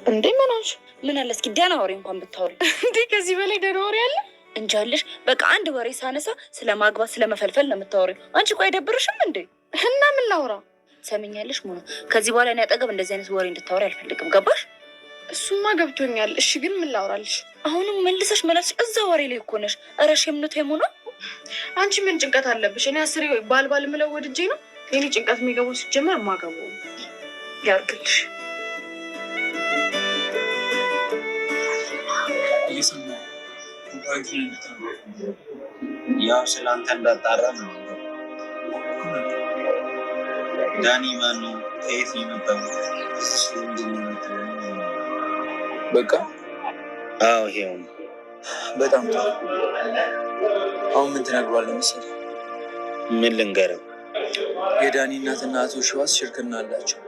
እንዴ ምን ሆንሽ? ምን አለ እስኪ ደህና ወሬ እንኳን ብታወሪ። እንዴ ከዚህ በላይ ደህና ወሬ አለ? እንጃልሽ። በቃ አንድ ወሬ ሳነሳ ስለ ማግባት ስለ መፈልፈል ነው የምታወሪው። አንቺ ቆይ አይደብርሽም እንዴ? እና ምን ላውራ? ሰምኛለሽ ሙሉ። ከዚህ በኋላ እኔ አጠገብ እንደዚህ አይነት ወሬ እንድታወሪ አልፈልግም። ገባሽ? እሱማ ገብቶኛል። እሺ ግን ምን ላውራልሽ? አሁንም መልሰሽ መለስሽ እዛ ወሬ ላይ እኮ ነሽ። ኧረ ሸምነቱ የሙና አንቺ ምን ጭንቀት አለብሽ? እኔ አስሬ ባል ምለው ወድጄ ነው። የኔ ጭንቀት የሚገባው ሲጀመር ማገባው ያርግልሽ። ያው ስለአንተ እንዳጣራ ነው። ዳኒ ማን ነው? ከየት የመጣው? በቃ አዎ ይሄው ነው። በጣም ጥሩ። አሁን ምን ትነግሯለህ መሰለህ? ምን ልንገረው? የዳኒ እናትና አቶ ሺዋስ ሽርክና አላቸው።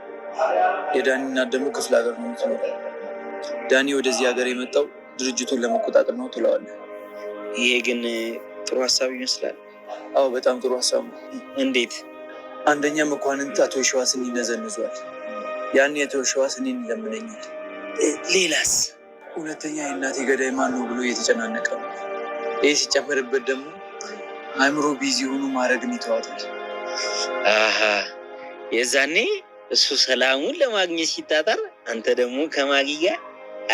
የዳኒ እናት ደግሞ ክፍለ ሀገር ነው የምትኖረው። ዳኒ ወደዚህ ሀገር የመጣው ድርጅቱን ለመቆጣጠር ነው ትለዋለህ። ይሄ ግን ጥሩ ሀሳብ ይመስላል። አዎ በጣም ጥሩ ሀሳብ ነው። እንዴት? አንደኛ መኳንንት አቶ ሺዋስን ይነዘንዟል። ያን አቶ ሺዋስ እኔን ይለምነኛል። ሌላስ? ሁለተኛ የእናቴ ገዳይ ማን ነው ብሎ እየተጨናነቀ ነው። ይህ ሲጨመርበት ደግሞ አእምሮ ቢዚ ሆኑ ማድረግን ይተዋታል። የዛኔ እሱ ሰላሙን ለማግኘት ሲጣጣር፣ አንተ ደግሞ ከማጊ ጋር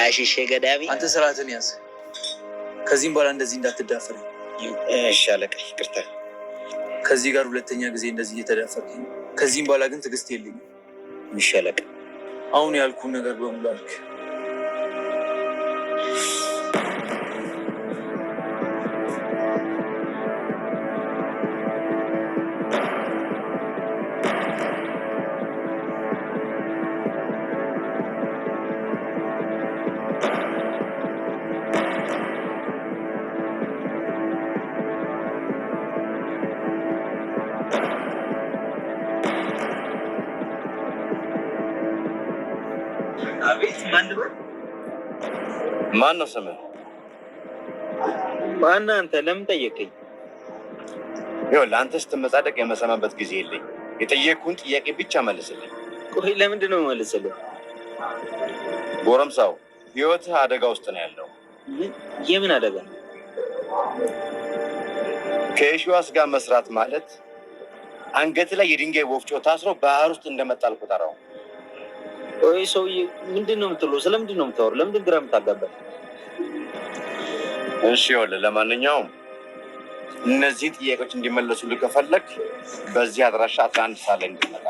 አሽሼ ገዳቢ። አንተ ስርዓትን ያዝ። ከዚህም በኋላ እንደዚህ እንዳትዳፈር። እሺ አለቃ ይቅርታ። ከዚህ ጋር ሁለተኛ ጊዜ እንደዚህ እየተዳፈርክ። ከዚህም በኋላ ግን ትዕግስት የለኝም። እሺ አለቃ። አሁን ያልኩን ነገር በሙሉ አልክ። አቤት። ማን ነው ስምህ? ማን አንተ? ለምን ጠየቀኝ? ይኸውልህ አንተ ስትመጻደቅ የመሰማበት ጊዜ የለኝ። የጠየቅኩህን ጥያቄ ብቻ መልስልኝ። ቆይ ለምንድን ነው መልስልህ? ጎረምሳው ህይወትህ አደጋ ውስጥ ነው ያለው። የምን አደጋ? ከሺዋስ ጋር መስራት ማለት አንገት ላይ የድንጋይ ወፍጮ ታስሮ ባህር ውስጥ እንደመጣል ቁጠረው። ቆይ ሰውዬ ምንድን ነው የምትለው? ስለምንድን ነው የምታወራው? ለምንድን ግራ የምታጋባው? እሺ ይኸውልህ፣ ለማንኛውም እነዚህን ጥያቄዎች እንዲመለሱልህ ከፈለግ በዚህ አድራሻ 11 ሰዓት ላይ እንድትመጣ።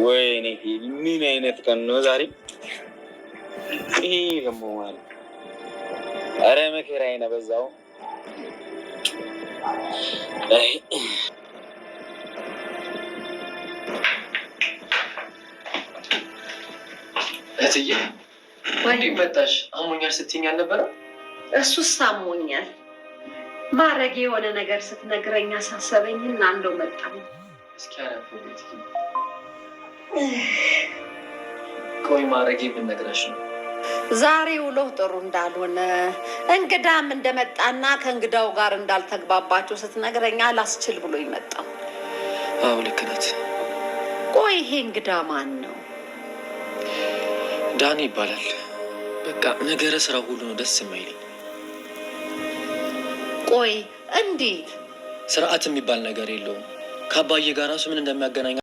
ወይኔ ምን አይነት ቀን ነው ዛሬ? ይሄ ደግሞ ማለት ኧረ መከራዬ ነው በዛው። እትዬ እንዴት መጣሽ? አሞኛል ስትይኝ አልነበረ? እሱስ አሞኛል። ማረጌ የሆነ ነገር ስትነግረኝ አሳሰበኝና እንደው መጣሁ። እስኪ አረፍት። ቆይ ማረጌ ብነግረሽ ነው ዛሬ ውሎ ጥሩ እንዳልሆነ እንግዳም እንደመጣና ከእንግዳው ጋር እንዳልተግባባቸው ስትነግረኝ አላስችል ብሎ ይመጣው። አዎ ልክ ናት። ቆይ ይሄ እንግዳ ማን ነው? ዳኒ ይባላል። በቃ ነገረ ስራ ሁሉ ነው ደስ የማይለኝ። ቆይ እንዴት? ስርዓት የሚባል ነገር የለውም። ከአባዬ ጋር ራሱ ምን እንደሚያገናኝ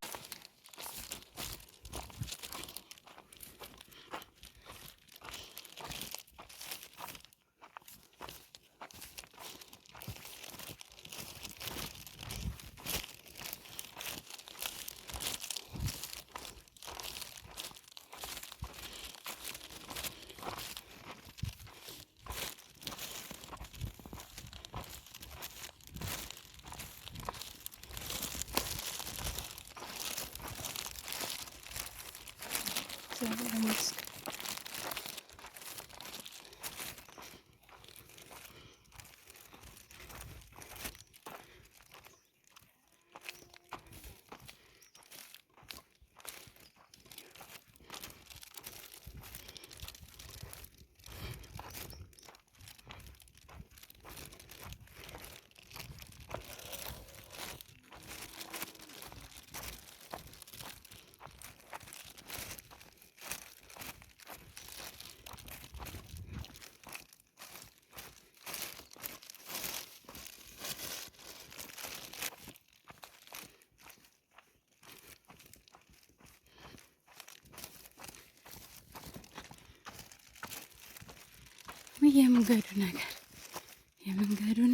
የመንገዱ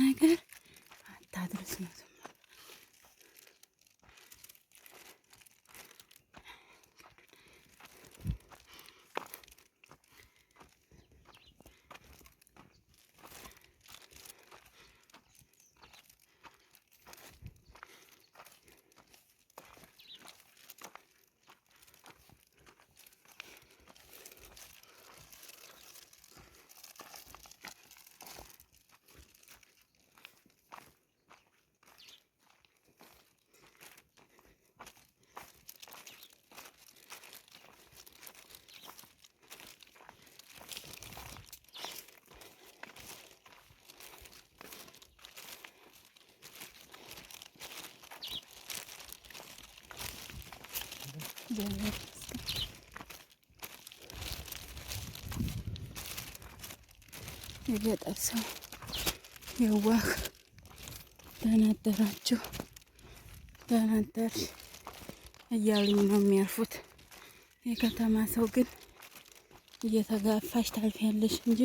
ነገር አታድርስ ነው። የገጠር ሰው የዋህ ደህና አደራችሁ ደህና አደርሽ እያሉኝ ነው የሚያልፉት። የከተማ ሰው ግን እየተጋፋሽ ታልፊያለሽ እንጂ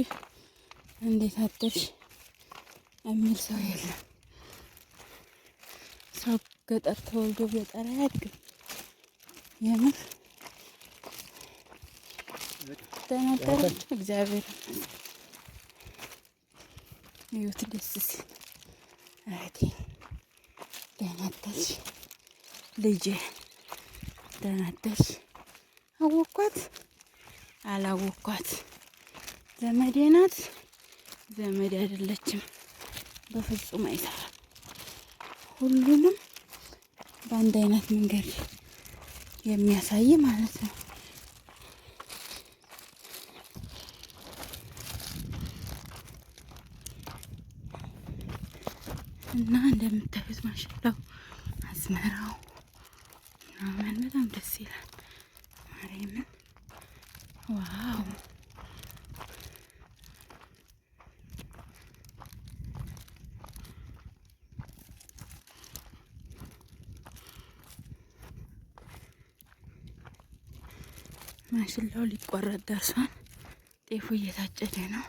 እንዴት አደርሽ የሚል ሰው የለም። ሰው ገጠር ተወልዶ ገጠር አያድግም። የምር ደህና አደራችሁ እግዚአብሔር ይሁት ደስ ሲል እህቴ ደህና አደርሽ ልጄ ደህና አደርሽ። አወኳት አላወኳት ዘመዴ ናት ዘመዴ አይደለችም በፍጹም አይሰራም። ሁሉንም በአንድ አይነት መንገድ የሚያሳይ ማለት ነው። እና እንደምታዩት ማሽላው አዝመራው ምናምን በጣም ደስ ይላል። ማርያምን ዋው! ማሽላው ሊቆረጥ ደርሷል። ጤፉ እየታጨደ ነው።